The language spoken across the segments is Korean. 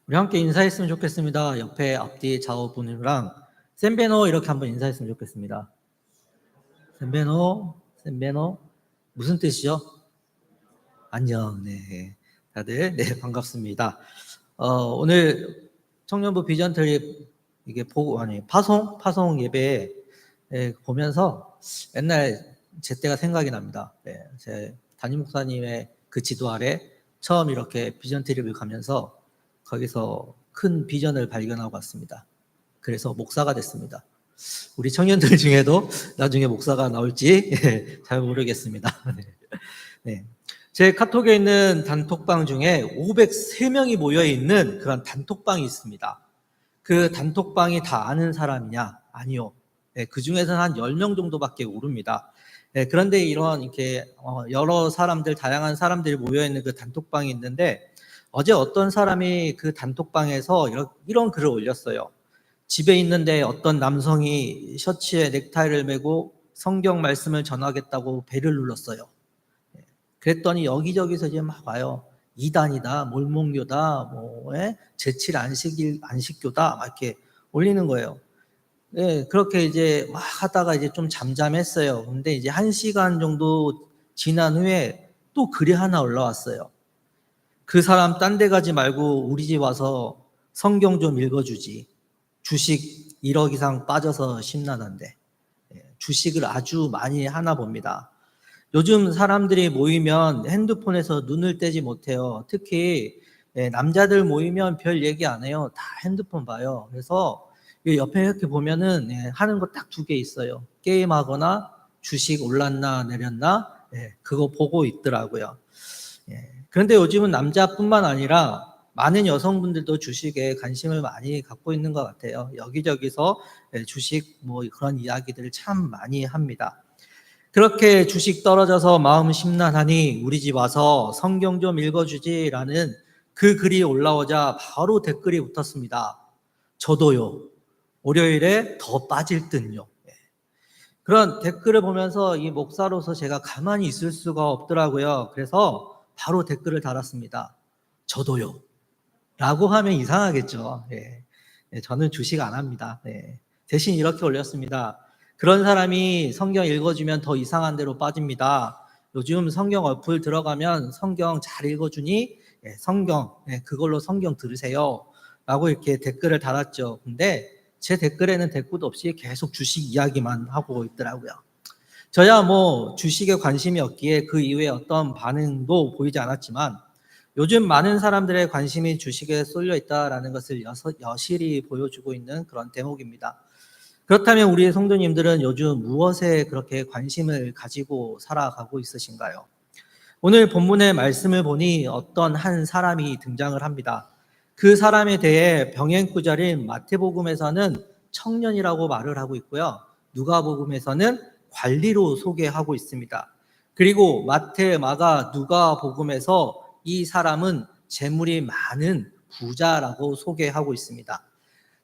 우리 함께 인사했으면 좋겠습니다. 옆에 앞뒤 좌우 분이랑 센베노 이렇게 한번 인사했으면 좋겠습니다. 센베노, 센베노 무슨 뜻이죠? 안녕. 네, 다들 네 반갑습니다. 오늘 청년부 비전 트립 이게 파송 예배 보면서 옛날 제 때가 생각이 납니다. 네, 제 담임 목사님의 그 지도 아래 처음 이렇게 비전 트립을 가면서 거기서 큰 비전을 발견하고 왔습니다. 그래서 목사가 됐습니다. 우리 청년들 중에도 나중에 목사가 나올지 잘 모르겠습니다. 네. 제 카톡에 있는 단톡방 중에 503명이 모여 있는 그런 단톡방이 있습니다. 그 단톡방이 다 아는 사람이냐? 아니요. 네, 그 중에서는 한 10명 정도밖에 모릅니다. 네, 그런데 이런 이렇게 여러 사람들, 다양한 사람들이 모여 있는 그 단톡방이 있는데 어제 어떤 사람이 그 단톡방에서 이런 글을 올렸어요. 집에 있는데 어떤 남성이 셔츠에 넥타이를 메고 성경 말씀을 전하겠다고 벨을 눌렀어요. 그랬더니 여기저기서 이제 막 와요. 이단이다, 몰몬교다, 제7 안식교다, 막 이렇게 올리는 거예요. 예, 그렇게 이제 막 하다가 이제 좀 잠잠했어요. 근데 이제 1시간 정도 지난 후에 또 글이 하나 올라왔어요. 그 사람 딴 데 가지 말고 우리 집 와서 성경 좀 읽어주지. 주식 1억 이상 빠져서 심란한데. 주식을 아주 많이 하나 봅니다. 요즘 사람들이 모이면 핸드폰에서 눈을 떼지 못해요. 특히 남자들 모이면 별 얘기 안 해요. 다 핸드폰 봐요. 그래서 옆에 이렇게 보면은 하는 거 딱 2개 있어요. 게임하거나 주식 올랐나 내렸나 그거 보고 있더라고요. 그런데 요즘은 남자뿐만 아니라 많은 여성분들도 주식에 관심을 많이 갖고 있는 것 같아요. 여기저기서 주식 그런 이야기들을 참 많이 합니다. 그렇게 주식 떨어져서 마음 심란하니 우리 집 와서 성경 좀 읽어주지라는 그 글이 올라오자 바로 댓글이 붙었습니다. 저도요. 월요일에 더 빠질 듯요. 그런 댓글을 보면서 이 목사로서 제가 가만히 있을 수가 없더라고요. 그래서 바로 댓글을 달았습니다. 저도요. 라고 하면 이상하겠죠. 저는 주식 안 합니다. 대신 이렇게 올렸습니다. 그런 사람이 성경 읽어주면 더 이상한 데로 빠집니다. 요즘 성경 어플 들어가면 성경 잘 읽어주니 그걸로 성경 들으세요. 라고 이렇게 댓글을 달았죠. 근데 제 댓글에는 댓글도 없이 계속 주식 이야기만 하고 있더라고요. 저야 주식에 관심이 없기에 그 이후에 어떤 반응도 보이지 않았지만 요즘 많은 사람들의 관심이 주식에 쏠려 있다는 것을 여실히 보여주고 있는 그런 대목입니다. 그렇다면 우리 성도님들은 요즘 무엇에 그렇게 관심을 가지고 살아가고 있으신가요? 오늘 본문의 말씀을 보니 어떤 한 사람이 등장을 합니다. 그 사람에 대해 병행구절인 마태복음에서는 청년이라고 말을 하고 있고요. 누가복음에서는 관리로 소개하고 있습니다. 그리고 마태, 마가, 누가복음에서 이 사람은 재물이 많은 부자라고 소개하고 있습니다.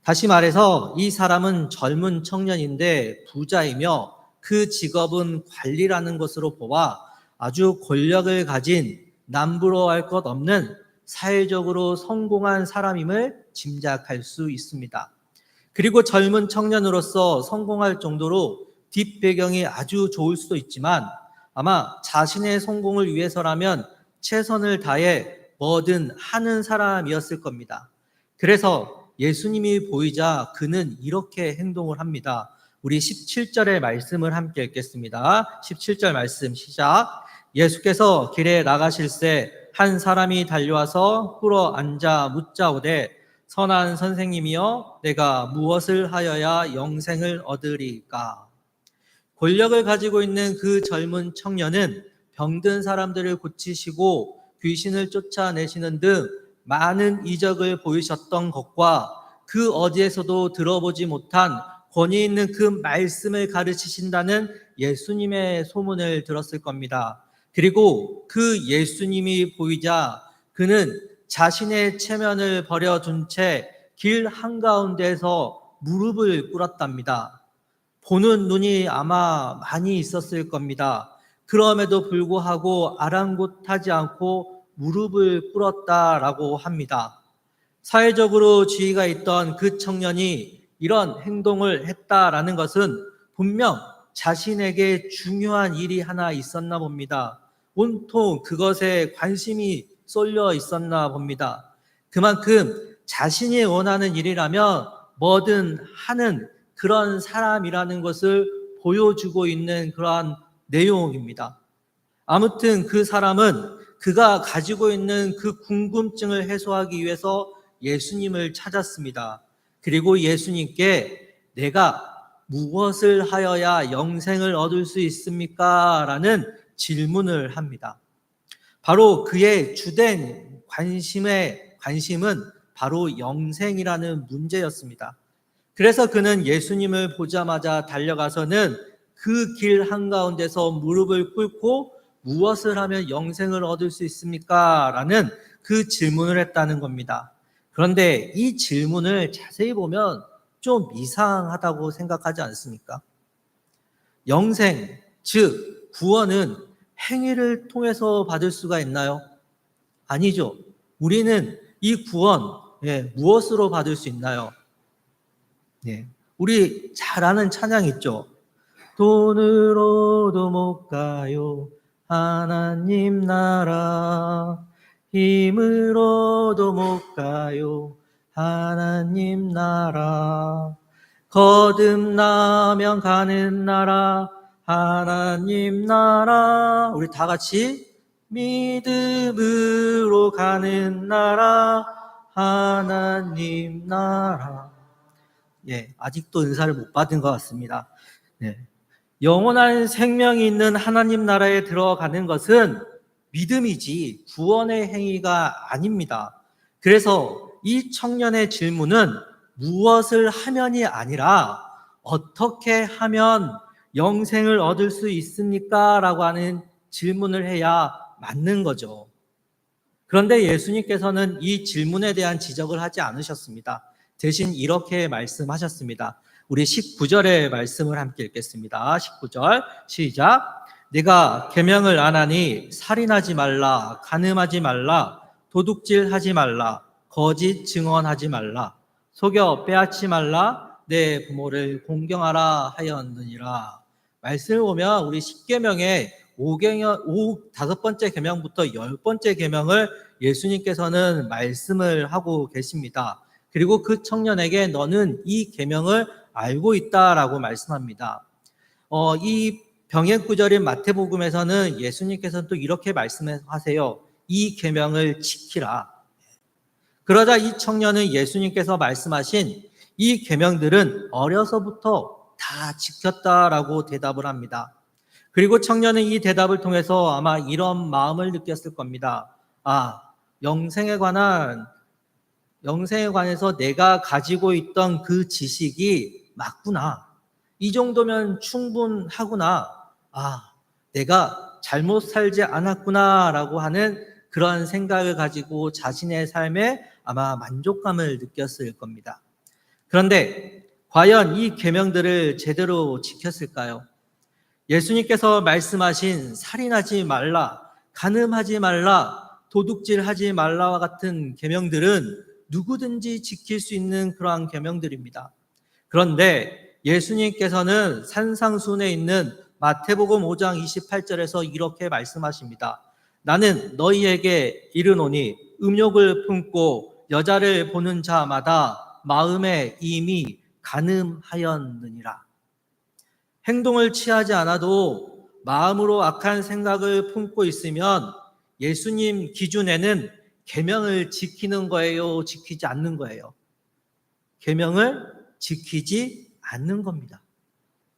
다시 말해서 이 사람은 젊은 청년인데 부자이며 그 직업은 관리라는 것으로 보아 아주 권력을 가진 남부러워할 것 없는 사회적으로 성공한 사람임을 짐작할 수 있습니다. 그리고 젊은 청년으로서 성공할 정도로 뒷배경이 아주 좋을 수도 있지만 아마 자신의 성공을 위해서라면 최선을 다해 뭐든 하는 사람이었을 겁니다. 그래서 예수님이 보이자 그는 이렇게 행동을 합니다. 우리 17절의 말씀을 함께 읽겠습니다. 17절 말씀 시작. 예수께서 길에 나가실새 한 사람이 달려와서 꿇어 앉아 묻자오되 선한 선생님이여 내가 무엇을 하여야 영생을 얻으리까? 권력을 가지고 있는 그 젊은 청년은 병든 사람들을 고치시고 귀신을 쫓아내시는 등 많은 이적을 보이셨던 것과 그 어디에서도 들어보지 못한 권위 있는 그 말씀을 가르치신다는 예수님의 소문을 들었을 겁니다. 그리고 그 예수님이 보이자 그는 자신의 체면을 버려둔 채 길 한가운데에서 무릎을 꿇었답니다. 보는 눈이 아마 많이 있었을 겁니다. 그럼에도 불구하고 아랑곳하지 않고 무릎을 꿇었다라고 합니다. 사회적으로 지위가 있던 그 청년이 이런 행동을 했다라는 것은 분명 자신에게 중요한 일이 하나 있었나 봅니다. 온통 그것에 관심이 쏠려 있었나 봅니다. 그만큼 자신이 원하는 일이라면 뭐든 하는 그런 사람이라는 것을 보여주고 있는 그러한 내용입니다. 아무튼 그 사람은 그가 가지고 있는 그 궁금증을 해소하기 위해서 예수님을 찾았습니다. 그리고 예수님께 내가 무엇을 하여야 영생을 얻을 수 있습니까? 라는 질문을 합니다. 바로 그의 주된 관심은 바로 영생이라는 문제였습니다. 그래서 그는 예수님을 보자마자 달려가서는 그 길 한가운데서 무릎을 꿇고 무엇을 하면 영생을 얻을 수 있습니까? 라는 그 질문을 했다는 겁니다. 그런데 이 질문을 자세히 보면 좀 이상하다고 생각하지 않습니까? 영생, 즉 구원은 행위를 통해서 받을 수가 있나요? 아니죠. 우리는 이 구원 무엇으로 받을 수 있나요? 우리 잘 아는 찬양 있죠. 돈으로도 못 가요 하나님 나라, 힘으로도 못 가요 하나님 나라, 거듭나면 가는 나라 하나님 나라. 우리 다 같이 믿음으로 가는 나라 하나님 나라. 아직도 은사를 못 받은 것 같습니다. 영원한 생명이 있는 하나님 나라에 들어가는 것은 믿음이지 구원의 행위가 아닙니다. 그래서 이 청년의 질문은 무엇을 하면이 아니라 어떻게 하면 영생을 얻을 수 있습니까? 라고 하는 질문을 해야 맞는 거죠. 그런데 예수님께서는 이 질문에 대한 지적을 하지 않으셨습니다. 대신 이렇게 말씀하셨습니다. 우리 19절의 말씀을 함께 읽겠습니다. 19절 시작. 네가 계명을 안 하니 살인하지 말라, 간음하지 말라, 도둑질하지 말라, 거짓 증언하지 말라, 속여 빼앗지 말라, 내 부모를 공경하라 하였느니라. 말씀을 보면 우리 10계명의 5번째 계명부터 10번째 계명을 예수님께서는 말씀을 하고 계십니다. 그리고 그 청년에게 너는 이 계명을 알고 있다라고 말씀합니다. 이 병행 구절인 마태복음에서는 예수님께서는 또 이렇게 말씀하세요. 이 계명을 지키라. 그러자 이 청년은 예수님께서 말씀하신 이 계명들은 어려서부터 다 지켰다라고 대답을 합니다. 그리고 청년은 이 대답을 통해서 아마 이런 마음을 느꼈을 겁니다. 영생에 관해서 내가 가지고 있던 그 지식이 맞구나. 이 정도면 충분하구나. 내가 잘못 살지 않았구나 라고 하는 그런 생각을 가지고 자신의 삶에 아마 만족감을 느꼈을 겁니다. 그런데 과연 이 계명들을 제대로 지켰을까요? 예수님께서 말씀하신 살인하지 말라, 간음하지 말라, 도둑질하지 말라와 같은 계명들은 누구든지 지킬 수 있는 그러한 계명들입니다. 그런데 예수님께서는 산상수훈에 있는 마태복음 5장 28절에서 이렇게 말씀하십니다. 나는 너희에게 이르노니 음욕을 품고 여자를 보는 자마다 마음에 이미 간음하였느니라. 행동을 취하지 않아도 마음으로 악한 생각을 품고 있으면 예수님 기준에는 계명을 지키는 거예요, 지키지 않는 거예요? 계명을 지키지 않는 겁니다.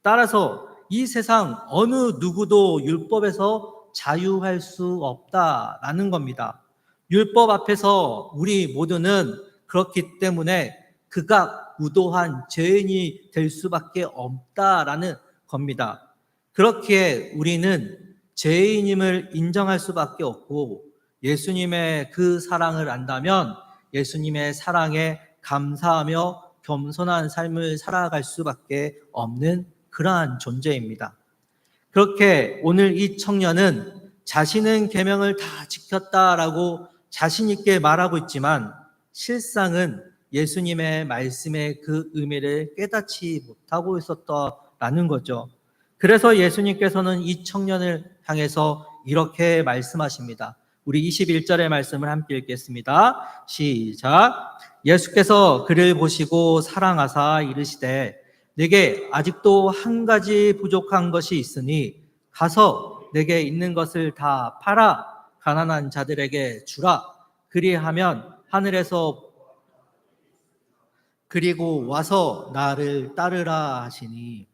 따라서 이 세상 어느 누구도 율법에서 자유할 수 없다라는 겁니다. 율법 앞에서 우리 모두는 그렇기 때문에 극악무도한 죄인이 될 수밖에 없다라는 겁니다. 그렇기에 우리는 죄인임을 인정할 수밖에 없고 예수님의 그 사랑을 안다면 예수님의 사랑에 감사하며 겸손한 삶을 살아갈 수밖에 없는 그러한 존재입니다. 그렇게 오늘 이 청년은 자신은 계명을 다 지켰다라고 자신 있게 말하고 있지만 실상은 예수님의 말씀의 그 의미를 깨닫지 못하고 있었다라는 거죠. 그래서 예수님께서는 이 청년을 향해서 이렇게 말씀하십니다. 우리 21절의 말씀을 함께 읽겠습니다. 시작. 예수께서 그를 보시고 사랑하사 이르시되 내게 아직도 한 가지 부족한 것이 있으니 가서 내게 있는 것을 다 팔아 가난한 자들에게 주라. 그리하면 하늘에서 그리고 와서 나를 따르라 하시니,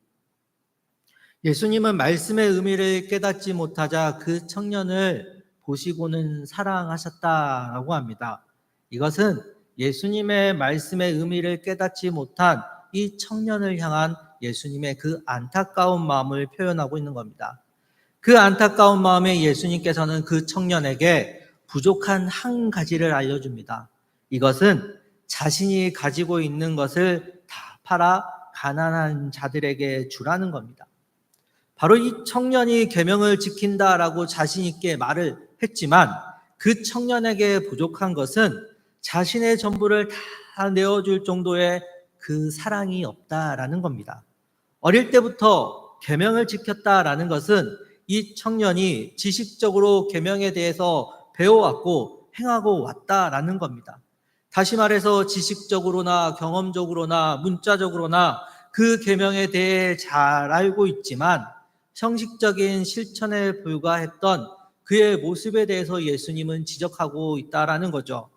예수님은 말씀의 의미를 깨닫지 못하자 그 청년을 보시고는 사랑하셨다라고 합니다. 이것은 예수님의 말씀의 의미를 깨닫지 못한 이 청년을 향한 예수님의 그 안타까운 마음을 표현하고 있는 겁니다. 그 안타까운 마음에 예수님께서는 그 청년에게 부족한 한 가지를 알려줍니다. 이것은 자신이 가지고 있는 것을 다 팔아 가난한 자들에게 주라는 겁니다. 바로 이 청년이 계명을 지킨다라고 자신 있게 말을 했지만 그 청년에게 부족한 것은 자신의 전부를 다 내어줄 정도의 그 사랑이 없다라는 겁니다. 어릴 때부터 계명을 지켰다라는 것은 이 청년이 지식적으로 계명에 대해서 배워왔고 행하고 왔다라는 겁니다. 다시 말해서 지식적으로나 경험적으로나 문자적으로나 그 계명에 대해 잘 알고 있지만 형식적인 실천에 불과했던 그의 모습에 대해서 예수님은 지적하고 있다라는 거죠.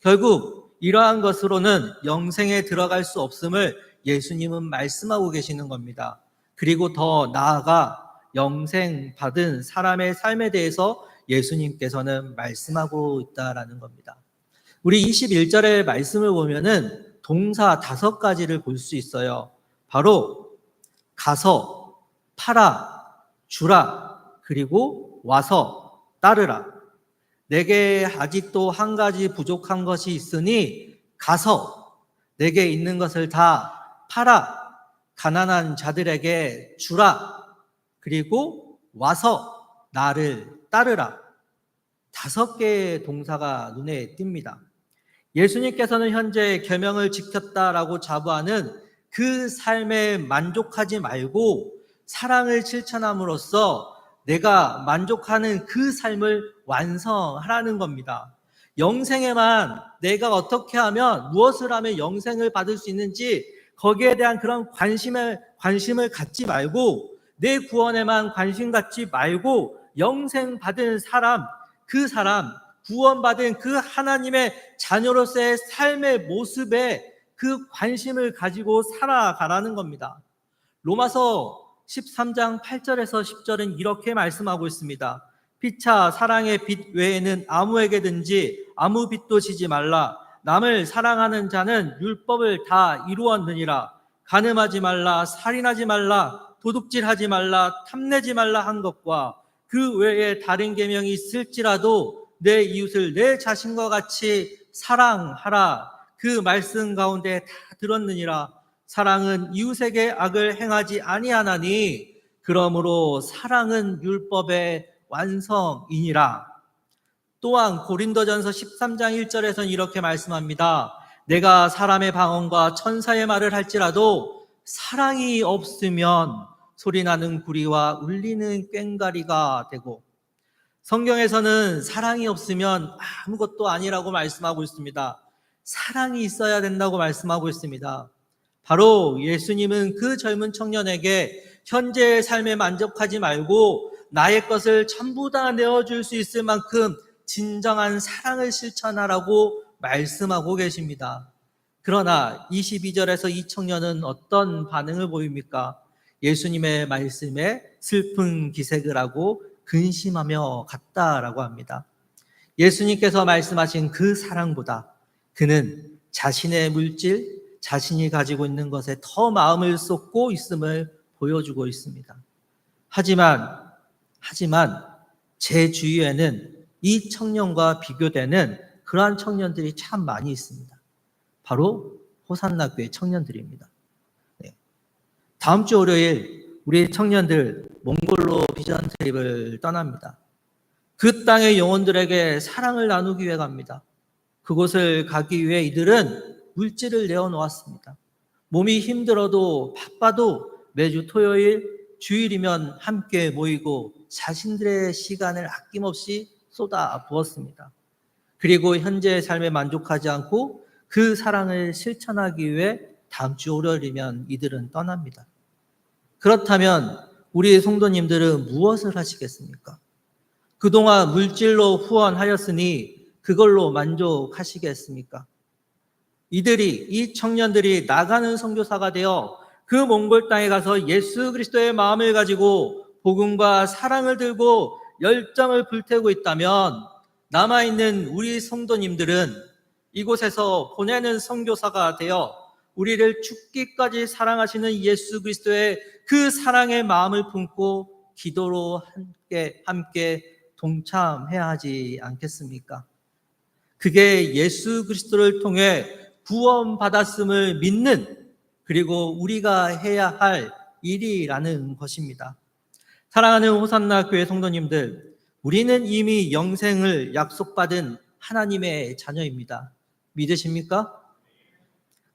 결국 이러한 것으로는 영생에 들어갈 수 없음을 예수님은 말씀하고 계시는 겁니다. 그리고 더 나아가 영생 받은 사람의 삶에 대해서 예수님께서는 말씀하고 있다라는 겁니다. 우리 21절의 말씀을 보면은 동사 5가지를 볼 수 있어요. 바로 가서, 팔아, 주라, 그리고 와서 따르라. 내게 아직도 한 가지 부족한 것이 있으니 가서 내게 있는 것을 다 팔아 가난한 자들에게 주라. 그리고 와서 나를 따르라. 5개의 동사가 눈에 띕니다. 예수님께서는 현재 계명을 지켰다라고 자부하는 그 삶에 만족하지 말고 사랑을 실천함으로써 내가 만족하는 그 삶을 완성하라는 겁니다. 영생에만 내가 어떻게 하면 무엇을 하면 영생을 받을 수 있는지 거기에 대한 그런 관심을 갖지 말고 내 구원에만 관심 갖지 말고 영생 받은 사람, 그 사람, 구원받은 그 하나님의 자녀로서의 삶의 모습에 그 관심을 가지고 살아가라는 겁니다. 로마서 13장 8절에서 10절은 이렇게 말씀하고 있습니다. 피차 사랑의 빛 외에는 아무에게든지 아무 빚도 지지 말라. 남을 사랑하는 자는 율법을 다 이루었느니라. 간음하지 말라, 살인하지 말라, 도둑질하지 말라, 탐내지 말라 한 것과 그 외에 다른 계명이 있을지라도 내 이웃을 내 자신과 같이 사랑하라. 그 말씀 가운데 다 들었느니라. 사랑은 이웃에게 악을 행하지 아니하나니 그러므로 사랑은 율법의 완성이니라. 또한 고린도전서 13장 1절에서는 이렇게 말씀합니다. 내가 사람의 방언과 천사의 말을 할지라도 사랑이 없으면 소리나는 구리와 울리는 꽹과리가 되고, 성경에서는 사랑이 없으면 아무것도 아니라고 말씀하고 있습니다. 사랑이 있어야 된다고 말씀하고 있습니다. 바로 예수님은 그 젊은 청년에게 현재의 삶에 만족하지 말고 나의 것을 전부 다 내어줄 수 있을 만큼 진정한 사랑을 실천하라고 말씀하고 계십니다. 그러나 22절에서 이 청년은 어떤 반응을 보입니까? 예수님의 말씀에 슬픈 기색을 하고 근심하며 갔다라고 합니다. 예수님께서 말씀하신 그 사랑보다 그는 자신의 물질, 자신이 가지고 있는 것에 더 마음을 쏟고 있음을 보여주고 있습니다. 하지만 제 주위에는 이 청년과 비교되는 그러한 청년들이 참 많이 있습니다. 바로 호산나 교회 청년들입니다. 네. 다음 주 월요일 우리 청년들 몽골로 비전 트립을 떠납니다. 그 땅의 영혼들에게 사랑을 나누기 위해 갑니다. 그곳을 가기 위해 이들은 물질을 내어놓았습니다. 몸이 힘들어도 바빠도 매주 토요일, 주일이면 함께 모이고 자신들의 시간을 아낌없이 쏟아 부었습니다. 그리고 현재의 삶에 만족하지 않고 그 사랑을 실천하기 위해 다음 주 월요일이면 이들은 떠납니다. 그렇다면 우리 성도님들은 무엇을 하시겠습니까? 그동안 물질로 후원하였으니 그걸로 만족하시겠습니까? 이 청년들이 나가는 선교사가 되어 그 몽골 땅에 가서 예수 그리스도의 마음을 가지고 복음과 사랑을 들고 열정을 불태우고 있다면 남아있는 우리 성도님들은 이곳에서 보내는 선교사가 되어 우리를 죽기까지 사랑하시는 예수 그리스도의 그 사랑의 마음을 품고 기도로 함께 동참해야 하지 않겠습니까? 그게 예수 그리스도를 통해 구원받았음을 믿는, 그리고 우리가 해야 할 일이라는 것입니다. 사랑하는 호산나 교회 성도님들, 우리는 이미 영생을 약속받은 하나님의 자녀입니다. 믿으십니까?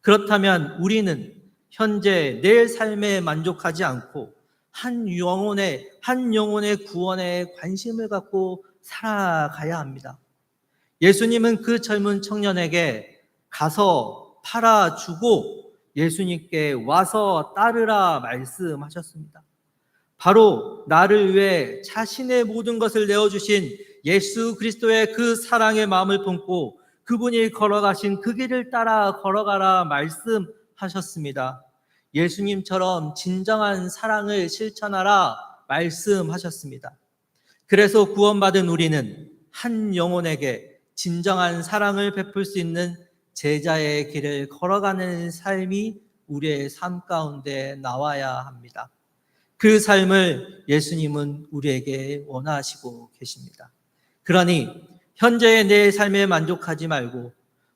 그렇다면 우리는 현재 내 삶에 만족하지 않고 한 영혼의 구원에 관심을 갖고 살아가야 합니다. 예수님은 그 젊은 청년에게 가서 팔아주고 예수님께 와서 따르라 말씀하셨습니다. 바로 나를 위해 자신의 모든 것을 내어주신 예수 그리스도의 그 사랑의 마음을 품고 그분이 걸어가신 그 길을 따라 걸어가라 말씀하셨습니다. 예수님처럼 진정한 사랑을 실천하라 말씀하셨습니다. 그래서 구원받은 우리는 한 영혼에게 진정한 사랑을 베풀 수 있는 제자의 길을 걸어가는 삶이 우리의 삶 가운데 나와야 합니다. 그 삶을 예수님은 우리에게 원하시고 계십니다. 그러니 현재의 내 삶에 만족하지 말고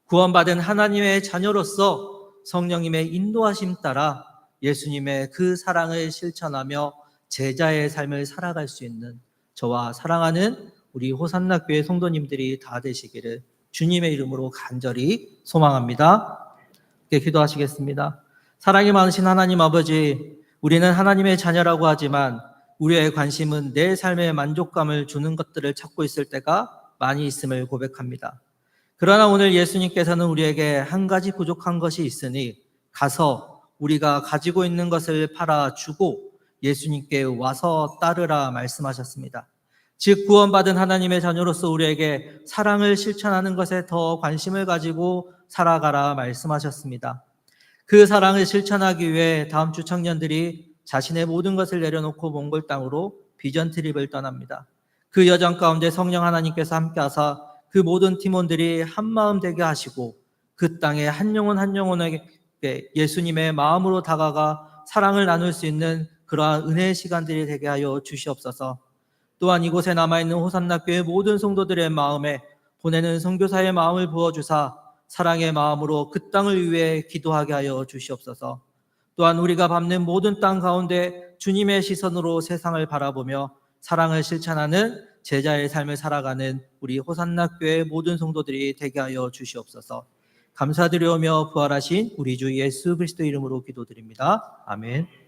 구원받은 하나님의 자녀로서 성령님의 인도하심 따라 예수님의 그 사랑을 실천하며 제자의 삶을 살아갈 수 있는 저와 사랑하는 우리 호산나 교회 성도님들이 다 되시기를 주님의 이름으로 간절히 소망합니다. 기도하시겠습니다. 사랑이 많으신 하나님 아버지, 우리는 하나님의 자녀라고 하지만 우리의 관심은 내 삶에 만족감을 주는 것들을 찾고 있을 때가 많이 있음을 고백합니다. 그러나 오늘 예수님께서는 우리에게 한 가지 부족한 것이 있으니 가서 우리가 가지고 있는 것을 팔아주고 예수님께 와서 따르라 말씀하셨습니다. 즉 구원받은 하나님의 자녀로서 우리에게 사랑을 실천하는 것에 더 관심을 가지고 살아가라 말씀하셨습니다. 그 사랑을 실천하기 위해 다음 주 청년들이 자신의 모든 것을 내려놓고 몽골 땅으로 비전 트립을 떠납니다. 그 여정 가운데 성령 하나님께서 함께하사 그 모든 팀원들이 한마음 되게 하시고 그 땅에 한 영혼 한 영혼에게 예수님의 마음으로 다가가 사랑을 나눌 수 있는 그러한 은혜의 시간들이 되게 하여 주시옵소서. 또한 이곳에 남아있는 호산나 교회 모든 성도들의 마음에 보내는 선교사의 마음을 부어주사 사랑의 마음으로 그 땅을 위해 기도하게 하여 주시옵소서. 또한 우리가 밟는 모든 땅 가운데 주님의 시선으로 세상을 바라보며 사랑을 실천하는 제자의 삶을 살아가는 우리 호산나 교회 모든 성도들이 되게 하여 주시옵소서. 감사드리오며 부활하신 우리 주 예수 그리스도 이름으로 기도드립니다. 아멘.